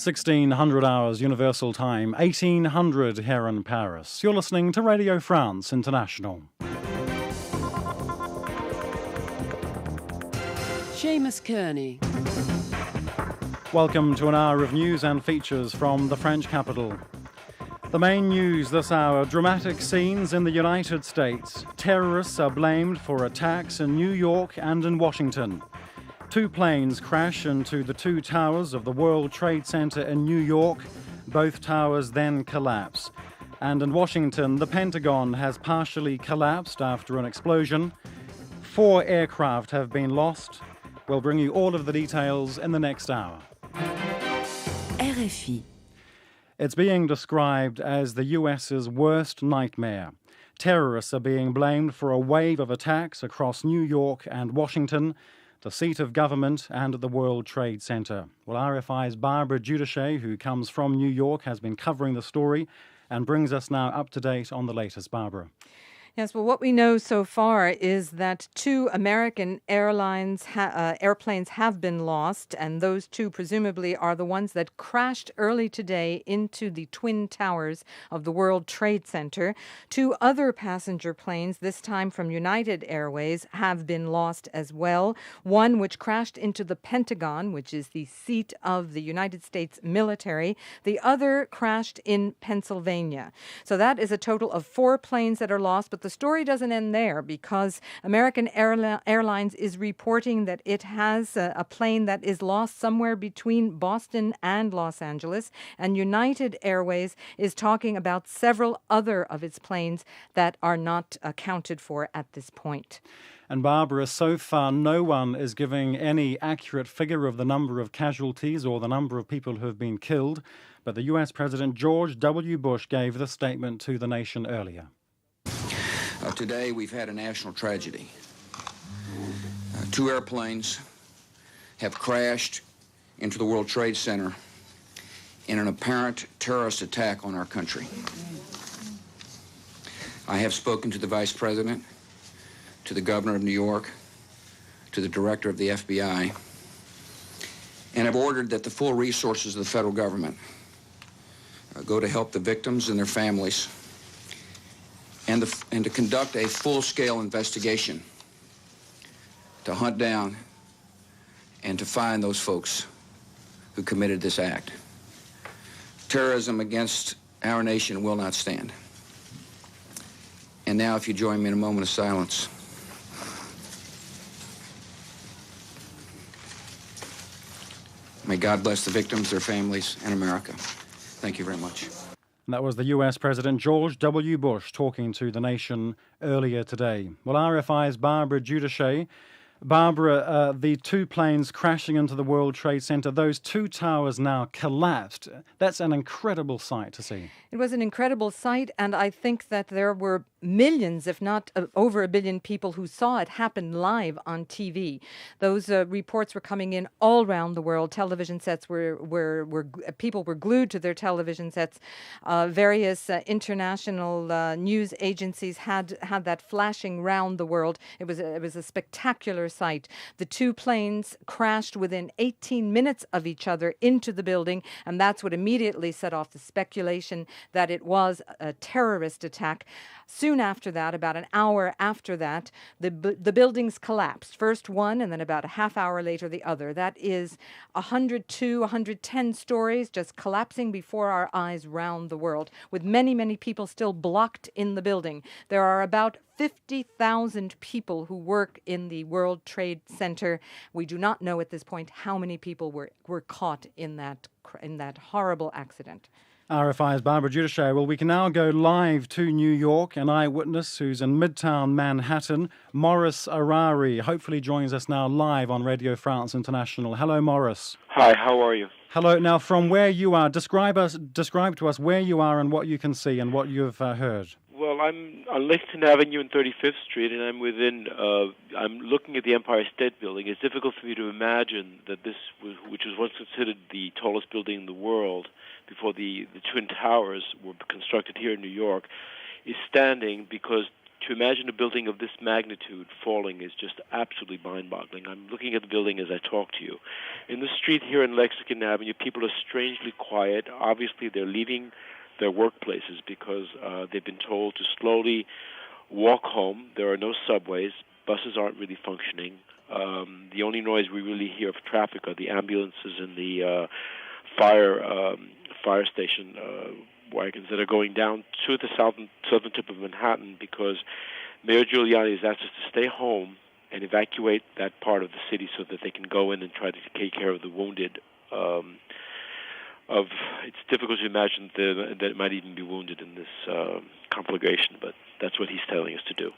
1600 hours Universal Time, 1800 here in Paris. You're listening to Radio France International. Seamus Kearney. Welcome to an hour of news and features from the French capital. The main news this hour: dramatic scenes in the United States. Terrorists are blamed for attacks in New York and in Washington. Two planes crash into the two towers of the World Trade Center in New York. Both towers then collapse. And in Washington, the Pentagon has partially collapsed after an explosion. 4 aircraft have been lost. We'll bring you all of the details in the next hour. RFI. It's being described as the US's worst nightmare. Terrorists are being blamed for a wave of attacks across New York and Washington, the seat of government and the World Trade Center. Well, RFI's Barbara Duduchet, who comes from New York, has been covering the story and brings us now up to date on the latest. Barbara. Yes, well, what we know so far is that 2 American airplanes have been lost, and those 2 presumably are the ones that crashed early today into the Twin Towers of the World Trade Center. 2 other passenger planes, this time from United Airways, have been lost as well. One which crashed into the Pentagon, which is the seat of the United States military. The other crashed in Pennsylvania. So that is a total of 4 planes that are lost, but the story doesn't end there, because American Airlines is reporting that it has a plane that is lost somewhere between Boston and Los Angeles, and United Airways is talking about several other of its planes that are not accounted for at this point. And Barbara, so far no one is giving any accurate figure of the number of casualties or the number of people who have been killed, but the US President George W. Bush gave this statement to the nation earlier. Today we've had a national tragedy. 2 airplanes have crashed into the World Trade Center in an apparent terrorist attack on our country. I have spoken to the Vice President, to the Governor of New York, to the Director of the FBI, and have ordered that the full resources of the federal government go to help the victims and their families, and to conduct a full-scale investigation to hunt down and to find those folks who committed this act. Terrorism against our nation will not stand. And now, if you join me in a moment of silence. May God bless the victims, their families, and America. Thank you very much. That was the US President George W. Bush talking to the nation earlier today. Well, RFI's Barbara Duduchet. Barbara, the 2 planes crashing into the World Trade Center, those 2 towers now collapsed. That's an incredible sight to see. It was an incredible sight, and I think that there were millions, if not over 1 billion people who saw it happen live on TV. Those reports were coming in all around the world. Television sets people were glued to their television sets. Various international news agencies had that flashing round the world. It was a spectacular sight. The 2 planes crashed within 18 minutes of each other into the building, and that's what immediately set off the speculation that it was a terrorist attack. Soon after that, about an hour after that, the buildings collapsed. First one, and then about a half hour later the other. That is 102, 110 stories just collapsing before our eyes round the world, with many, many people still blocked in the building. There are about 50,000 people who work in the World Trade Center. We do not know at this point how many people were caught in that horrible accident. RFI's Barbara Duduchet. Well, we can now go live to New York. An eyewitness who's in Midtown Manhattan, Maurice Harari, hopefully joins us now live on Radio France International. Hello, Maurice. Hi, how are you? Hello. Now, from where you are, describe to us where you are and what you can see and what you've heard. Well, I'm on Lexington Avenue and 35th Street, and I'm looking at the Empire State Building. It's difficult for me to imagine that this, which was once considered the tallest building in the world before the Twin Towers were constructed here in New York, is standing because to imagine a building of this magnitude falling is just absolutely mind-boggling. I'm looking at the building as I talk to you. In the street here in Lexington Avenue, people are strangely quiet. Obviously, they're leaving their workplaces because they've been told to slowly walk home. There are no subways. Buses aren't really functioning. The only noise we really hear of traffic are the ambulances and the fire station wagons that are going down to the southern tip of Manhattan because Mayor Giuliani has asked us to stay home and evacuate that part of the city so that they can go in and try to take care of the wounded. It's difficult to imagine that it might even be wounded in this conflagration, but that's what he's telling us to do.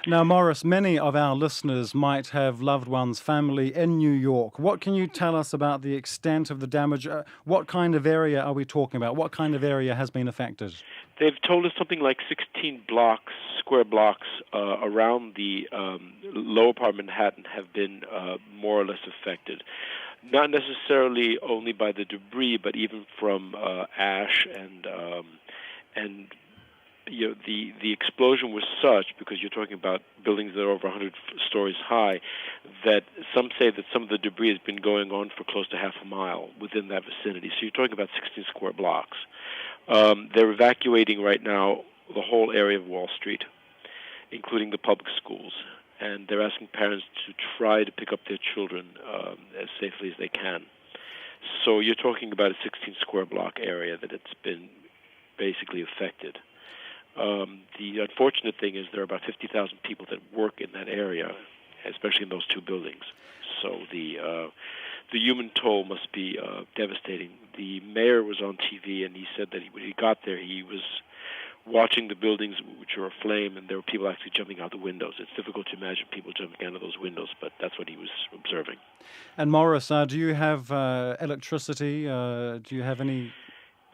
Now, Morris, many of our listeners might have loved ones, family in New York. What can you tell us about the extent of the damage? What kind of area are we talking about? What kind of area has been affected? They've told us something like 16 square blocks around the lower part of Manhattan have been more or less affected. Not necessarily only by the debris, but even from ash and you know, the explosion was such, because you're talking about buildings that are over 100 stories high, that some say that some of the debris has been going on for close to half a mile within that vicinity. So you're talking about 16 square blocks. They're evacuating right now the whole area of Wall Street, including the public schools. And they're asking parents to try to pick up their children as safely as they can. So you're talking about a 16 square block area that it's been basically affected. The unfortunate thing is there are about 50,000 people that work in that area, especially in those two buildings. So the human toll must be devastating. The mayor was on TV, and he said that when he got there, he was watching the buildings which were aflame, and there were people actually jumping out the windows. It's difficult to imagine people jumping out of those windows, but that's what he was observing. And Morris, do you have electricity? Do you have any...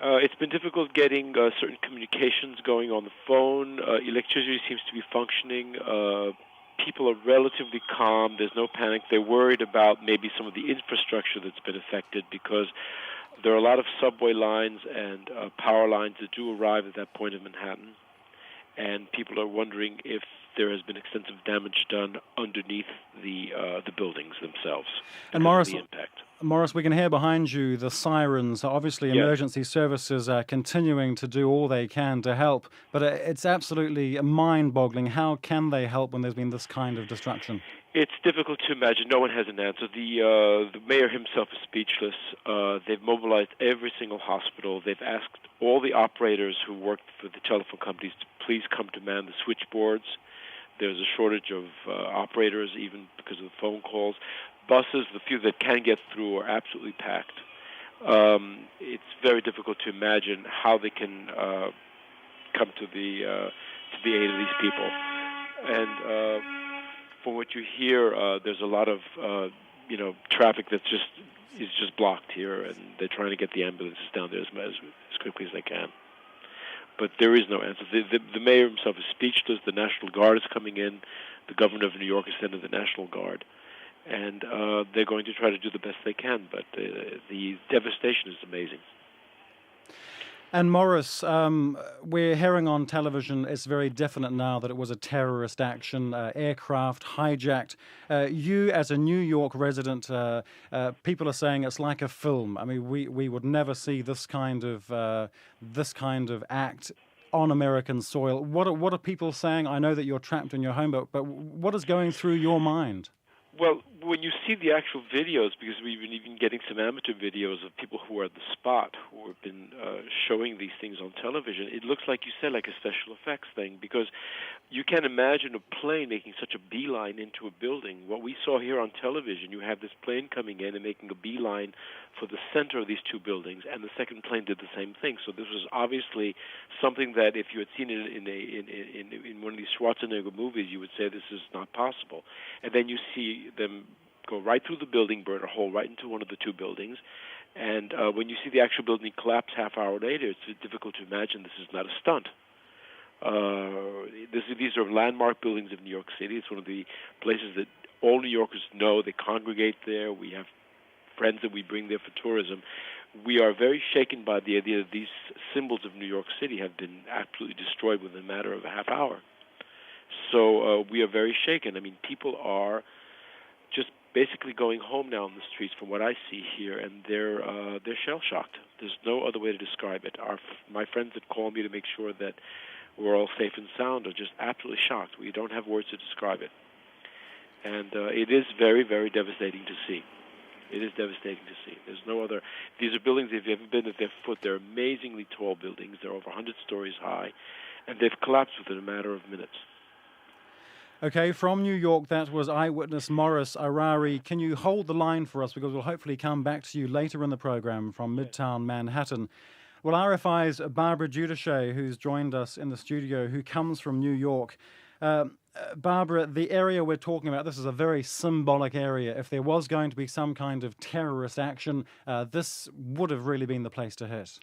It's been difficult getting certain communications going on the phone. Electricity seems to be functioning. People are relatively calm. There's no panic. They're worried about maybe some of the infrastructure that's been affected, because there are a lot of subway lines and power lines that do arrive at that point in Manhattan, and people are wondering if there has been extensive damage done underneath the buildings themselves. And Morris, the impact. Morris, we can hear behind you the sirens. Obviously, yes. Emergency services are continuing to do all they can to help, but it's absolutely mind-boggling. How can they help when there's been this kind of destruction? It's difficult to imagine. No one has an answer. The mayor himself is speechless. They've mobilized every single hospital. They've asked all the operators who work for the telephone companies to please come to man the switchboards. There's a shortage of operators, even because of the phone calls. Buses, the few that can get through, are absolutely packed. It's very difficult to imagine how they can come to the aid of these people. And from what you hear, there's a lot of traffic that's just blocked here, and they're trying to get the ambulances down there as quickly as they can. But there is no answer. The mayor himself is speechless. The National Guard is coming in. The governor of New York is sending the National Guard. And they're going to try to do the best they can, but the devastation is amazing. And Morris, we're hearing on television, it's very definite now that it was a terrorist action, aircraft hijacked. You, as a New York resident, people are saying it's like a film. I mean, we would never see this kind of act on American soil. What are people saying? I know that you're trapped in your home, but what is going through your mind? Well, when you see the actual videos, because we've been even getting some amateur videos of people who are at the spot, who have been showing these things on television, it looks like you said, like a special effects thing, because you can't imagine a plane making such a beeline into a building. What we saw here on television, you have this plane coming in and making a beeline for the center of these two buildings, and the second plane did the same thing. So this was obviously something that if you had seen it in one of these Schwarzenegger movies, you would say this is not possible. And then you see them go right through the building, burn a hole right into one of the two buildings, and when you see the actual building collapse half hour later, it's difficult to imagine this is not a stunt. These are landmark buildings of New York City. It's one of the places that all New Yorkers know. They congregate there. We have friends that we bring there for tourism. We are very shaken by the idea that these symbols of New York City have been absolutely destroyed within a matter of a half hour. So we are very shaken. I mean, people are just basically going home now in the streets from what I see here, and they're shell-shocked. There's no other way to describe it. My friends that call me to make sure that we're all safe and sound are just absolutely shocked. We don't have words to describe it. And it is very, very devastating to see. It is devastating to see. There's no other. These are buildings, if you've ever been at their foot, they're amazingly tall buildings. They're over 100 stories high, and they've collapsed within a matter of minutes. Okay, from New York, that was eyewitness Morris Arari. Can you hold the line for us, because we'll hopefully come back to you later in the program from Midtown Manhattan. Well, RFI's Barbara Giudice, who's joined us in the studio, who comes from New York. Barbara, the area we're talking about, this is a very symbolic area. If there was going to be some kind of terrorist action, this would have really been the place to hit.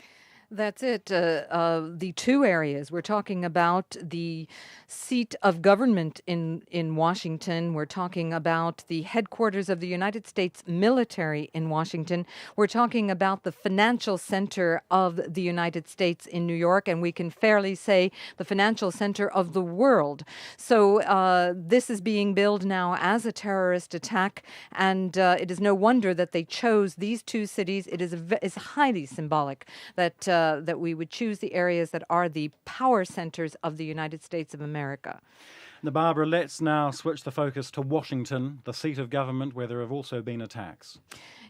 That's it. The two areas. We're talking about the seat of government in Washington. We're talking about the headquarters of the United States military in Washington. We're talking about the financial center of the United States in New York, and we can fairly say the financial center of the world. So this is being billed now as a terrorist attack, and it is no wonder that they chose these two cities. It is highly symbolic that we would choose the areas that are the power centers of the United States of America. Now, Barbara, let's now switch the focus to Washington, the seat of government, where there have also been attacks.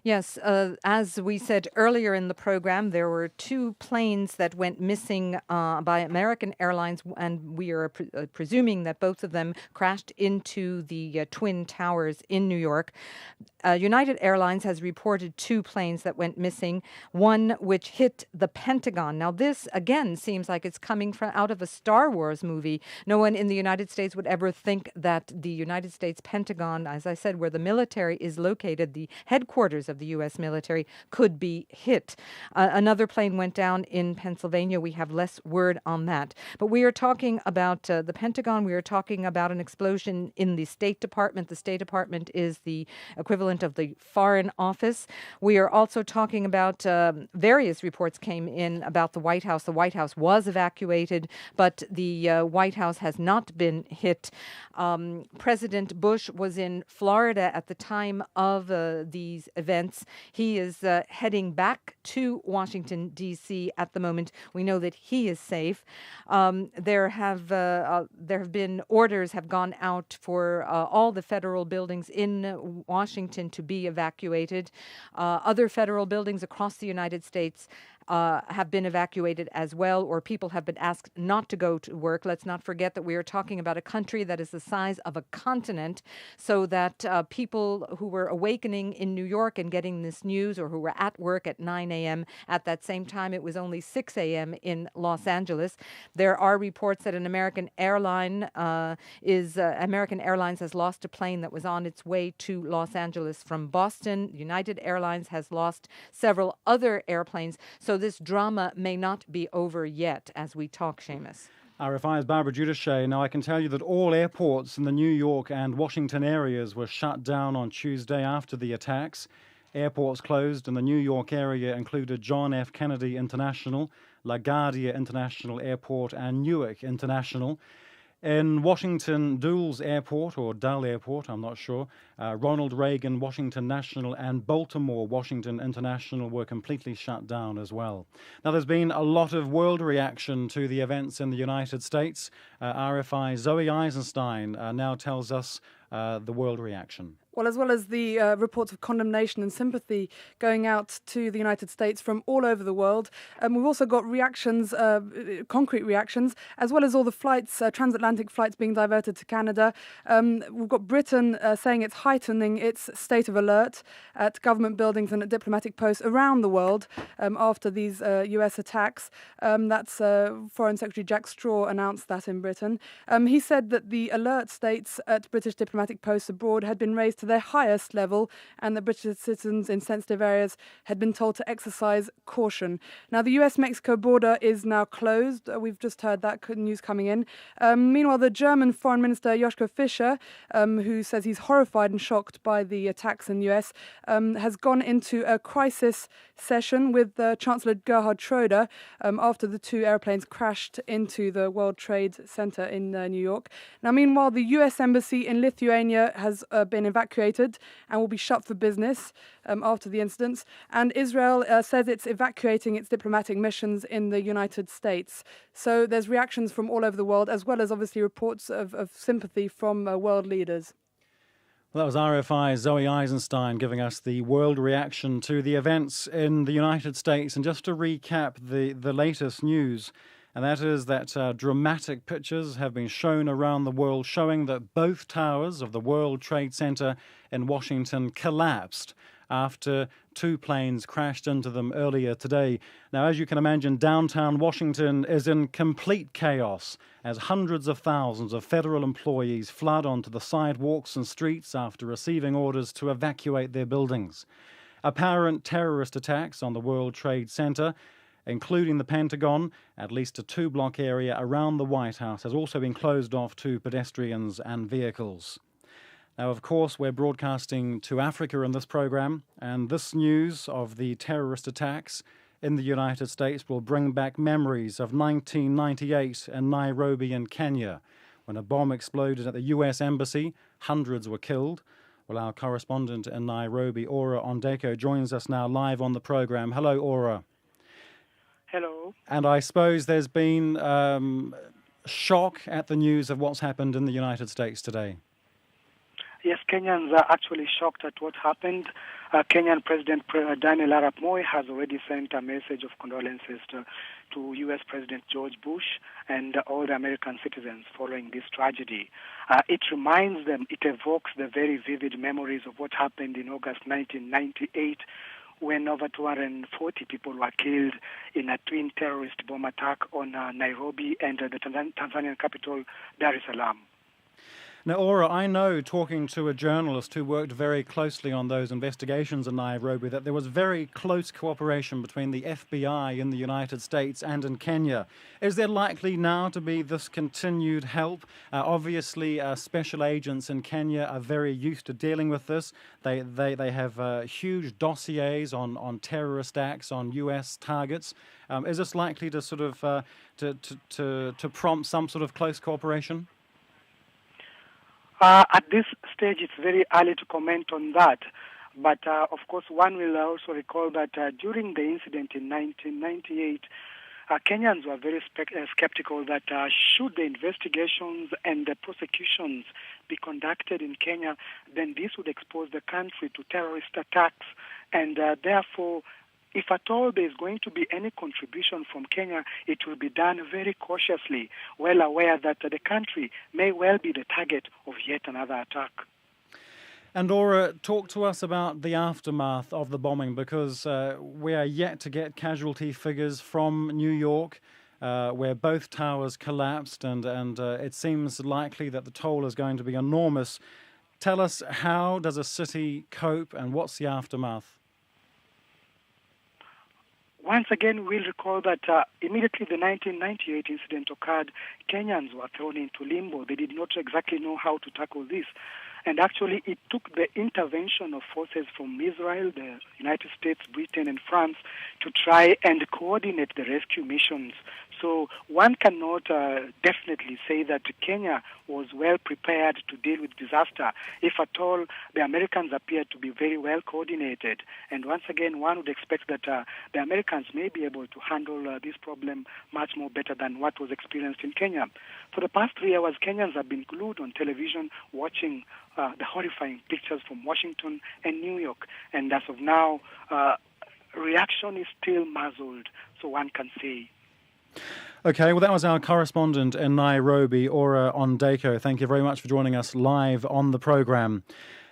Yes, as we said earlier in the program, there were two planes that went missing by American Airlines, and we are presuming that both of them crashed into the Twin Towers in New York. United Airlines has reported two planes that went missing, one which hit the Pentagon. Now, this, again, seems like it's coming out of a Star Wars movie. No one in the United States would ever think that the United States Pentagon, as I said, where the military is located, the headquarters of the U.S. military, could be hit. Another plane went down in Pennsylvania. We have less word on that. But we are talking about the Pentagon. We are talking about an explosion in the State Department. The State Department is the equivalent of the Foreign Office. We are also talking about various reports came in about the White House. The White House was evacuated, but the White House has not been hit. President Bush was in Florida at the time of these events. He is heading back to Washington, D.C. at the moment. We know that he is safe. There have been orders have gone out for all the federal buildings in Washington to be evacuated. Other federal buildings across the United States have been evacuated as well, or people have been asked not to go to work. Let's not forget that we are talking about a country that is the size of a continent, so that people who were awakening in New York and getting this news, or who were at work at 9 a.m. at that same time, it was only 6 a.m. in Los Angeles. There are reports that an American Airlines has lost a plane that was on its way to Los Angeles from Boston. United Airlines has lost several other airplanes. So this drama may not be over yet as we talk, Seamus. RFI's Barbara Giudice. Now, I can tell you that all airports in the New York and Washington areas were shut down on Tuesday after the attacks. Airports closed in the New York area included John F. Kennedy International, LaGuardia International Airport, and Newark International. In Washington, Dulles Airport, or Dull Airport, I'm not sure, Ronald Reagan Washington National and Baltimore Washington International were completely shut down as well. Now, there's been a lot of world reaction to the events in the United States. RFI Zoe Eisenstein now tells us the world reaction. Well, as well as the reports of condemnation and sympathy going out to the United States from all over the world, we've also got reactions, concrete reactions, as well as all the flights, transatlantic flights being diverted to Canada. We've got Britain saying it's heightening its state of alert at government buildings and at diplomatic posts around the world after these US attacks. That's Foreign Secretary Jack Straw announced that in Britain. He said that the alert states at British diplomatic posts abroad had been raised to their highest level, and the British citizens in sensitive areas had been told to exercise caution. Now, the US-Mexico border is now closed. We've just heard that news coming in. Meanwhile, the German Foreign Minister Joschka Fischer, who says he's horrified and shocked by the attacks in the US, has gone into a crisis session with Chancellor Gerhard Schroeder after the two airplanes crashed into the World Trade Center in New York. Now, meanwhile, the US Embassy in Lithuania has been evacuated and will be shut for business after the incidents. And Israel says it's evacuating its diplomatic missions in the United States. So there's reactions from all over the world, as well as obviously reports of sympathy from world leaders. Well, that was RFI's Zoe Eisenstein giving us the world reaction to the events in the United States. And just to recap the latest news, and that is that dramatic pictures have been shown around the world showing that both towers of the World Trade Center in Washington collapsed after two planes crashed into them earlier today. Now, as you can imagine, downtown Washington is in complete chaos as hundreds of thousands of federal employees flood onto the sidewalks and streets after receiving orders to evacuate their buildings. Apparent terrorist attacks on the World Trade Center, including the Pentagon, at least a two-block area around the White House, has also been closed off to pedestrians and vehicles. Now, of course, we're broadcasting to Africa in this program, and this news of the terrorist attacks in the United States will bring back memories of 1998 in Nairobi in Kenya, when a bomb exploded at the US Embassy. Hundreds were killed. Well, our correspondent in Nairobi, Aura Ondeko, joins us now live on the program. Hello, Aura. Hello. And I suppose there's been shock at the news of what's happened in the United States today. Yes, Kenyans are actually shocked at what happened. Kenyan President Daniel Arap Moi has already sent a message of condolences to U.S. President George Bush and all the American citizens following this tragedy. It reminds them, it evokes the very vivid memories of what happened in August 1998, when over 240 people were killed in a twin terrorist bomb attack on Nairobi and the Tanzanian capital, Dar es Salaam. Now, Aura, I know, talking to a journalist who worked very closely on those investigations in Nairobi, that there was very close cooperation between the FBI in the United States and in Kenya. Is there likely now to be this continued help? Obviously, special agents in Kenya are very used to dealing with this. They have huge dossiers on terrorist acts, on U.S. targets. Is this likely to sort of to prompt some sort of close cooperation? At this stage, it's very early to comment on that. But, of course, one will also recall that during the incident in 1998, Kenyans were very skeptical that should the investigations and the prosecutions be conducted in Kenya, then this would expose the country to terrorist attacks. And therefore, if at all there is going to be any contribution from Kenya, it will be done very cautiously, well aware that the country may well be the target of yet another attack. And Aura, talk to us about the aftermath of the bombing, because we are yet to get casualty figures from New York, where both towers collapsed, and it seems likely that the toll is going to be enormous. Tell us, how does a city cope, and what's the aftermath? Once again, we'll recall that immediately the 1998 incident occurred, Kenyans were thrown into limbo. They did not exactly know how to tackle this. And actually, it took the intervention of forces from Israel, the United States, Britain, and France to try and coordinate the rescue missions. So one cannot definitely say that Kenya was well prepared to deal with disaster. If at all, the Americans appear to be very well coordinated. And once again, one would expect that the Americans may be able to handle this problem much more better than what was experienced in Kenya. For the past 3 hours, Kenyans have been glued on television watching the horrifying pictures from Washington and New York. And as of now, reaction is still muzzled, so one can say. Okay, well, that was our correspondent in Nairobi, Aura Ondeko. Thank you very much for joining us live on the program.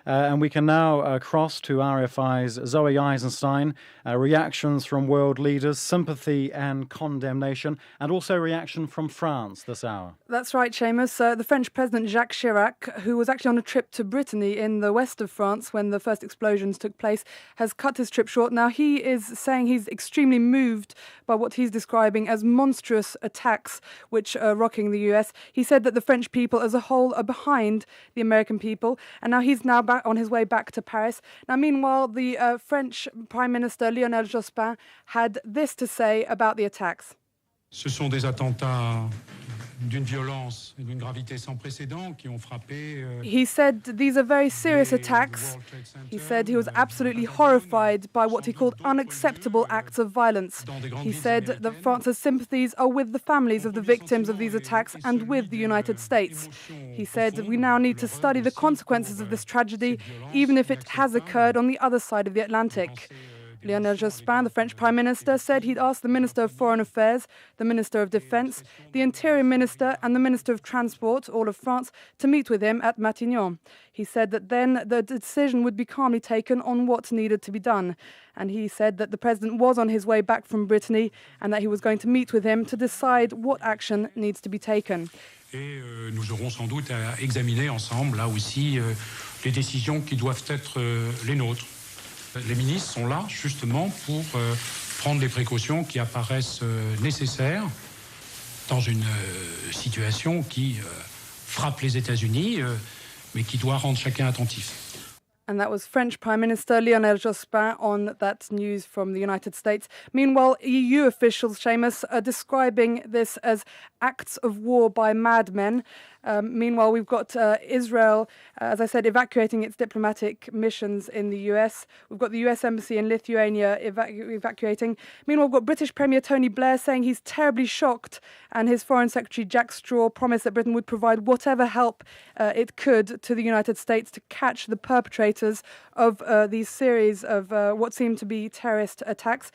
And we can now cross to RFI's Zoe Eisenstein. Reactions from world leaders, sympathy and condemnation, and also reaction from France this hour. That's right, Seamus. The French President Jacques Chirac, who was actually on a trip to Brittany in the west of France when the first explosions took place, has cut his trip short. Now, he is saying he's extremely moved by what he's describing as monstrous attacks which are rocking the US. He said that the French people as a whole are behind the American people, and now he's back on his way back to Paris. Now, meanwhile, the French Prime Minister Lionel Jospin had this to say about the attacks. Ce sont des attentats d'une violence et d'une gravité sans précédent qui ont frappé. He said these are very serious attacks. He said he was absolutely horrified by what he called unacceptable acts of violence. He said that France's sympathies are with the families of the victims of these attacks and with the United States. He said we now need to study the consequences of this tragedy, even if it has occurred on the other side of the Atlantic. Lionel Jospin, the French Prime Minister, said he'd asked the Minister of Foreign Affairs, the Minister of Defence, the Interior Minister and the Minister of Transport, all of France, to meet with him at Matignon. He said that then the decision would be calmly taken on what needed to be done. And he said that the President was on his way back from Brittany and that he was going to meet with him to decide what action needs to be taken. Et nous aurons sans doute à examiner ensemble, là aussi, les décisions qui doivent être les nôtres. Les ministres sont là justement pour prendre les précautions qui apparaissent nécessaires dans une situation qui frappe les États-Unis, mais qui doit rendre chacun attentif. And that was French Prime Minister Lionel Jospin on that news from the United States. Meanwhile, EU officials, Seamus, are describing this as acts of war by madmen. Meanwhile, we've got Israel, as I said, evacuating its diplomatic missions in the US. We've got the US Embassy in Lithuania evacuating. Meanwhile, we've got British Premier Tony Blair saying he's terribly shocked, and his Foreign Secretary Jack Straw promised that Britain would provide whatever help it could to the United States to catch the perpetrators of these series of what seemed to be terrorist attacks.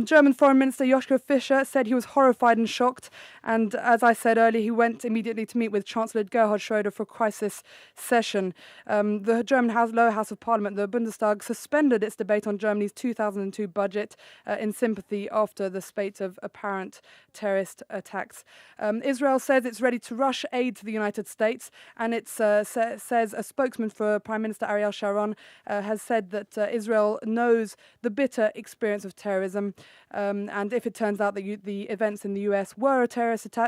German Foreign Minister Joschka Fischer said he was horrified and shocked, and as I said earlier, he went immediately to meet with Chancellor Gerhard Schroeder for a crisis session. The German lower house of parliament, the Bundestag, suspended its debate on Germany's 2002 budget in sympathy after the spate of apparent terrorist attacks. Israel says it's ready to rush aid to the United States, and it says a spokesman for Prime Minister Ariel Sharon has said that Israel knows the bitter experience of terrorism, and if it turns out that the events in the US were a terrorist attack,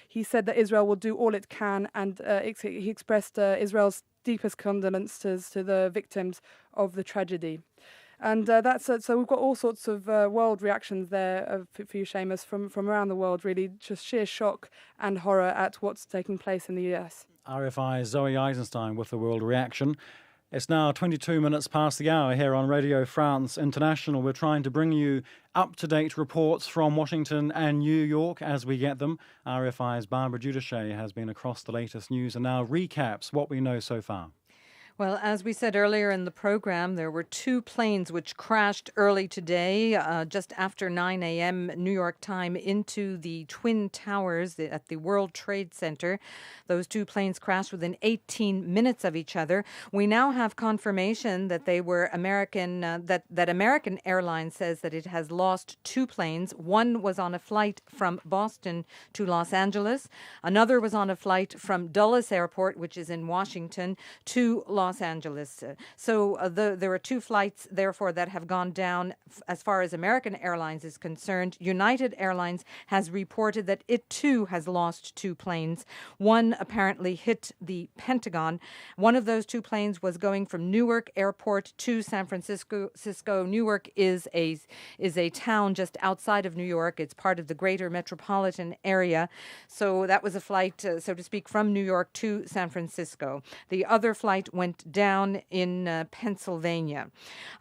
he said that Israel will do all it can, and he expressed Israel's deepest condolences to the victims of the tragedy. And that's it. So we've got all sorts of world reactions there for you, Seamus, from around the world, really just sheer shock and horror at what's taking place in the US. RFI's Zoe Eisenstein with the world reaction. It's now 22 minutes past the hour here on Radio France International. We're trying to bring you up-to-date reports from Washington and New York as we get them. RFI's Barbara Duduchet has been across the latest news and now recaps what we know so far. Well, as we said earlier in the program, there were two planes which crashed early today, just after 9 a.m. New York time, into the Twin Towers at the World Trade Center. Those two planes crashed within 18 minutes of each other. We now have confirmation that they were American, that American Airlines says that it has lost two planes. One was on a flight from Boston to Los Angeles. Another was on a flight from Dulles Airport, which is in Washington, to Los Angeles. So there are two flights, therefore, that have gone down as far as American Airlines is concerned. United Airlines has reported that it too has lost two planes. One apparently hit the Pentagon. One of those two planes was going from Newark Airport to San Francisco. Newark is a town just outside of New York. It's part of the greater metropolitan area. So that was a flight, so to speak, from New York to San Francisco. The other flight went down in Pennsylvania.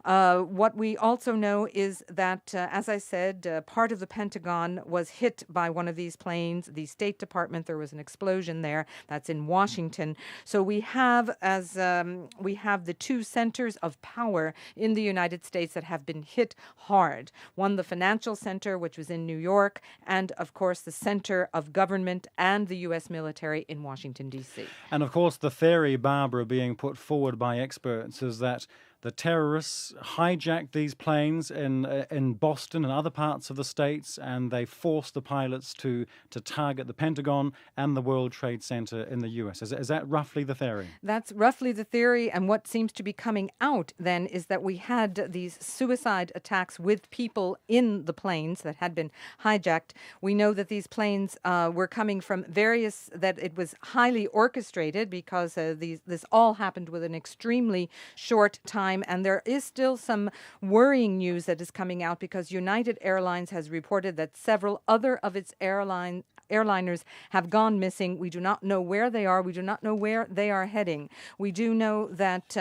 What we also know is that, as I said, part of the Pentagon was hit by one of these planes. The State Department, there was an explosion there. That's in Washington. So we have the two centers of power in the United States that have been hit hard. One, the financial center, which was in New York, and of course the center of government and the U.S. military in Washington, D.C. And of course the theory, Barbara, being put forward by experts is that the terrorists hijacked these planes in Boston and other parts of the States, and they forced the pilots to target the Pentagon and the World Trade Center in the U.S. Is that roughly the theory? That's roughly the theory, and what seems to be coming out then is that we had these suicide attacks with people in the planes that had been hijacked. We know that these planes were coming from that it was highly orchestrated because this all happened with an extremely short time. And there is still some worrying news that is coming out because United Airlines has reported that several other of its airliners have gone missing. We do not know where they are. We do not know where they are heading. We do know that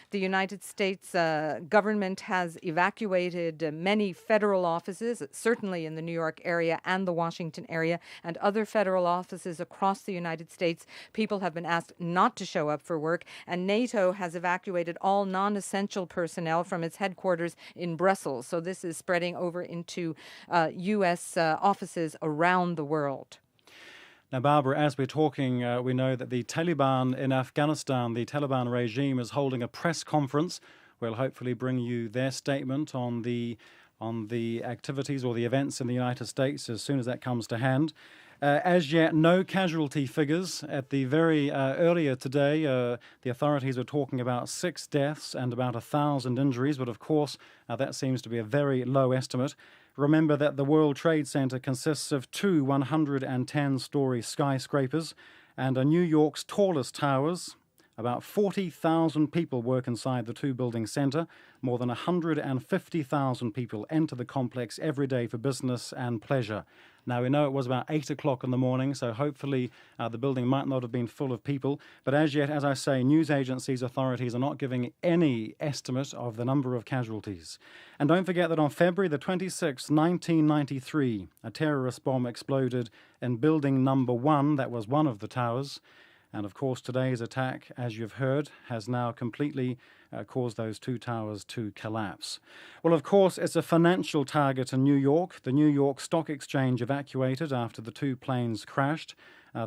the United States government has evacuated many federal offices, certainly in the New York area and the Washington area, and other federal offices across the United States. People have been asked not to show up for work, and NATO has evacuated all non-essential personnel from its headquarters in Brussels. So this is spreading over into U.S. offices around the world. Now, Barbara, as we're talking, we know that the Taliban in Afghanistan, the Taliban regime, is holding a press conference. We'll hopefully bring you their statement on the activities or the events in the United States as soon as that comes to hand. As yet, no casualty figures. At the very earlier today, the authorities were talking about 6 deaths and about 1,000 injuries, but of course, that seems to be a very low estimate. Remember that the World Trade Center consists of 2 110-story skyscrapers and are New York's tallest towers. About 40,000 people work inside the 2-building center. More than 150,000 people enter the complex every day for business and pleasure. Now, we know it was about 8 o'clock in the morning, so hopefully the building might not have been full of people. But as yet, as I say, news agencies, authorities are not giving any estimate of the number of casualties. And don't forget that on February the 26th, 1993, a terrorist bomb exploded in building number 1, that was one of the towers. And of course, today's attack, as you've heard, has now completely caused those 2 towers to collapse. Well, of course, it's a financial target in New York. The New York Stock Exchange evacuated after the 2 planes crashed.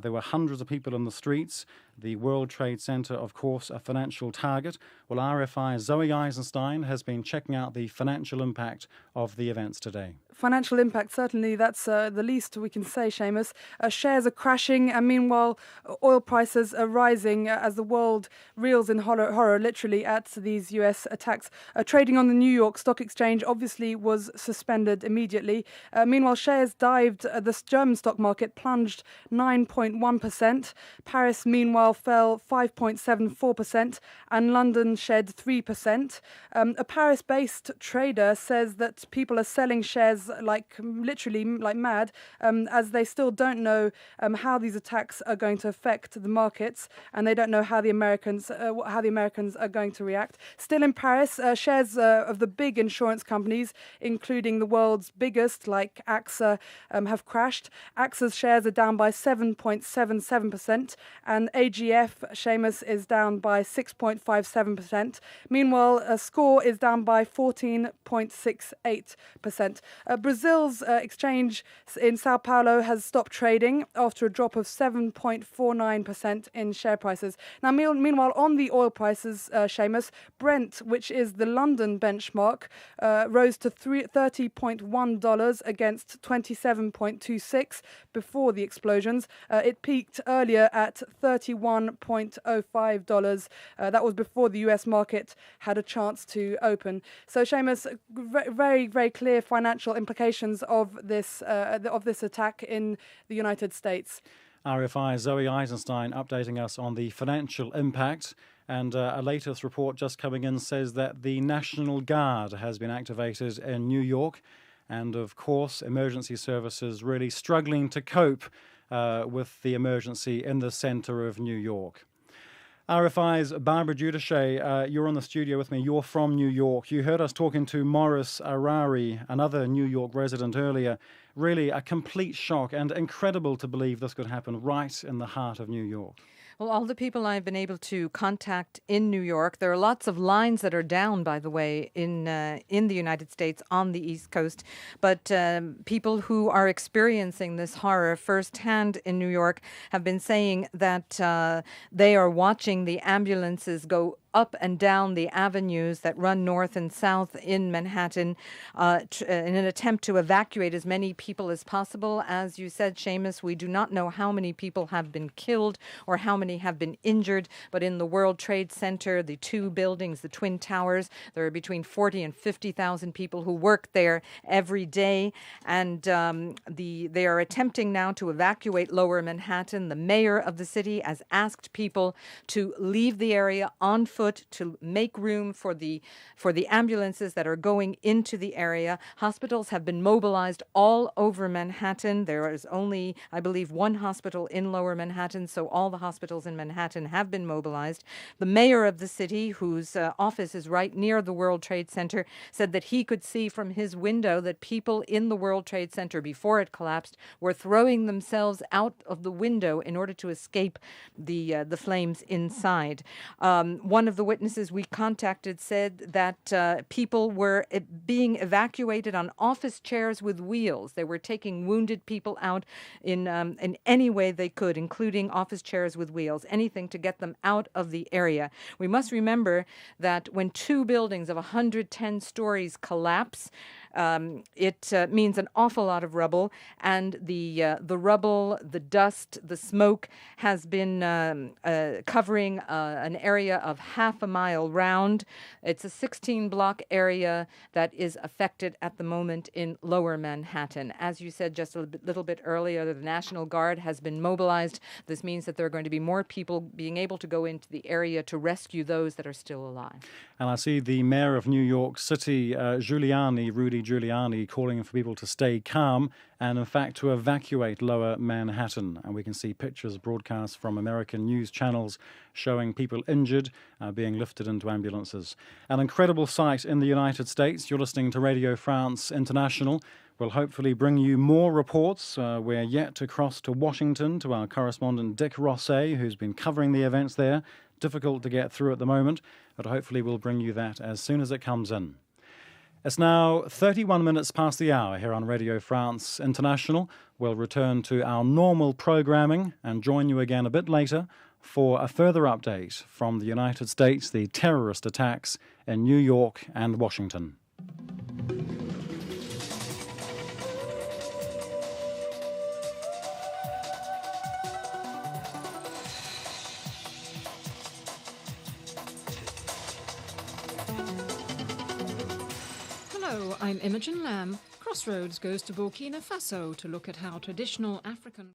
There were hundreds of people in the streets. The World Trade Center, of course, a financial target. Well, RFI's Zoe Eisenstein has been checking out the financial impact of the events today. Financial impact, certainly, that's the least we can say, Seamus. Shares are crashing, and meanwhile, oil prices are rising as the world reels in horror, literally, at these US attacks. Trading on the New York Stock Exchange obviously was suspended immediately. Meanwhile, shares dived. The German stock market plunged 9.1%. Paris, meanwhile, fell 5.74%, and London shed 3%. A Paris-based trader says that people are selling shares literally like mad, as they still don't know how these attacks are going to affect the markets, and they don't know how the Americans are going to react. Still in Paris, shares of the big insurance companies, including the world's biggest, like AXA, have crashed. AXA's shares are down by 7.77%, and AGF, Seamus, is down by 6.57%. Meanwhile, SCOR is down by 14.68%. Brazil's exchange in Sao Paulo has stopped trading after a drop of 7.49% in share prices. Now, meanwhile, on the oil prices, Seamus, Brent, which is the London benchmark, rose to $30.1 against 27.26 before the explosions. It peaked earlier at $31.05. That was before the US market had a chance to open. So, Seamus, very, very clear financial implications of this attack in the United States. RFI's Zoe Eisenstein updating us on the financial impact. And a latest report just coming in says that the National Guard has been activated in New York. And of course, emergency services really struggling to cope with the emergency in the center of New York. RFI's Barbara Giudice, you're on the studio with me. You're from New York. You heard us talking to Morris Arari, another New York resident earlier. Really a complete shock, and incredible to believe this could happen right in the heart of New York. Well, all the people I've been able to contact in New York, there are lots of lines that are down, by the way, in the United States on the East Coast. But people who are experiencing this horror firsthand in New York have been saying that they are watching the ambulances go up and down the avenues that run north and south in Manhattan in an attempt to evacuate as many people as possible. As you said, Seamus, we do not know how many people have been killed or how many have been injured, but in the World Trade Center, the two buildings, the Twin Towers, there are between 40 and 50,000 people who work there every day, and they are attempting now to evacuate Lower Manhattan. The mayor of the city has asked people to leave the area on foot to make room for the ambulances that are going into the area. Hospitals have been mobilized all over Manhattan. There is only, I believe, one hospital in Lower Manhattan, so all the hospitals in Manhattan have been mobilized. The mayor of the city, whose office is right near the World Trade Center, said that he could see from his window that people in the World Trade Center, before it collapsed, were throwing themselves out of the window in order to escape the flames inside. One of the witnesses we contacted said that people were being evacuated on office chairs with wheels. They were taking wounded people out in any way they could, including office chairs with wheels, anything to get them out of the area. We must remember that when two buildings of 110 stories collapse, it means an awful lot of rubble, and the rubble, the dust, the smoke has been covering an area of half a mile round. It's a 16-block area that is affected at the moment in Lower Manhattan. As you said just a little bit earlier, the National Guard has been mobilized. This means that there are going to be more people being able to go into the area to rescue those that are still alive. And I see the mayor of New York City, Rudy Giuliani, calling for people to stay calm and, in fact, to evacuate Lower Manhattan. And we can see pictures broadcast from American news channels showing people injured being lifted into ambulances. An incredible sight in the United States. You're listening to Radio France International. We'll hopefully bring you more reports. We're yet to cross to Washington to our correspondent Dick Rosset, who's been covering the events there. Difficult to get through at the moment, but hopefully we'll bring you that as soon as it comes in. It's now 31 minutes past the hour here on Radio France International. We'll return to our normal programming and join you again a bit later for a further update from the United States, the terrorist attacks in New York and Washington. Hello, I'm Imogen Lamb. Crossroads goes to Burkina Faso to look at how traditional African